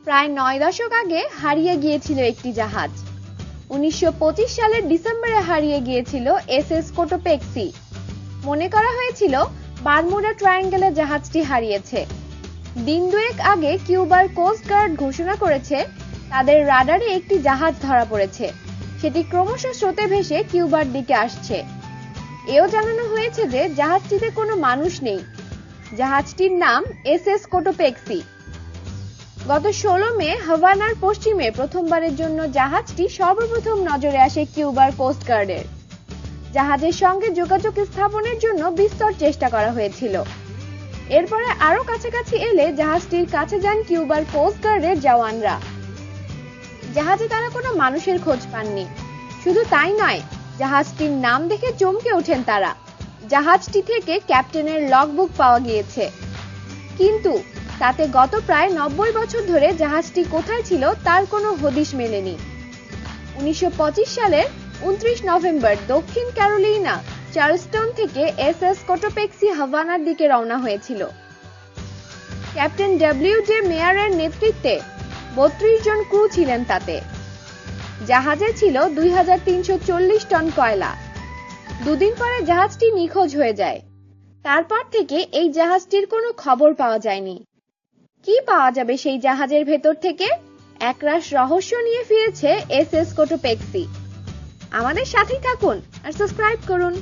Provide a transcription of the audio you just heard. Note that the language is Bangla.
প্রায় 9 দশক আগে হারিয়ে গিয়েছিল একটি জাহাজ। 1925 সালের ডিসেম্বরে হারিয়ে গিয়েছিল এসএস কোটোপেক্সি। মনে করা হয়েছিল বারমুডা ট্রায়াঙ্গেলে জাহাজটি হারিয়েছে। দিন দুয়েক আগে কিউবার কোস্ট গার্ড ঘোষণা করেছে তাদের রাডারে একটি জাহাজ ধরা পড়েছে, সেটি ক্রমশ স্রোতে ভেসে কিউবার দিকে আসছে। এও জানানো হয়েছে যে জাহাজটিতে কোনো মানুষ নেই। জাহাজটির নাম এসএস কোটোপেক্সি। গত 16 মে হাভানার পশ্চিমে প্রথমবারের জন্য জাহাজটি সর্বপ্রথম নজরে আসে কিউবার কোস্ট গার্ডের। জাহাজের সঙ্গে যোগাযোগ স্থাপনের জন্য বিস্তর চেষ্টা করা হয়েছিল। এরপরে আরো কাছাকাছি এলে জাহাজটির কাছে যান কিউবার কোস্ট গার্ডের জওয়ানরা। জাহাজে তারা কোনো মানুষের খোঁজ পাননি। শুধু তাই নয়, জাহাজটির নাম দেখে চমকে ওঠেন তারা। জাহাজটি থেকে ক্যাপ্টেনের লগবুক পাওয়া গিয়েছে, কিন্তু তাতে গত প্রায় 90 বছর ধরে জাহাজটি কোথায় ছিল তার কোনো হদিশ মেলেনি। 1925 সালের 29 নভেম্বর দক্ষিণ ক্যারোলিনা চার্লসটন থেকে এসএস কোটোপেক্সি হাভানার দিকে রওনা হয়েছিল। ক্যাপ্টেন ডব্লিউ.জে. মেয়ারের নেতৃত্বে 32 জন ক্রু ছিলেন তাতে। জাহাজে ছিল 2340 টন কয়লা। দুদিন পরে জাহাজটি নিখোঁজ হয়ে যায়। তারপর থেকে এই জাহাজটির কোনো খবর পাওয়া যায়নি। কি পাওয়া যাবে সেই জাহাজের ভেতর থেকে? একরাশ রহস্য নিয়ে ফিরেছে এসএস কোটোপেক্সি। আমাদের সাথেই থাকুন আর সাবস্ক্রাইব করুন।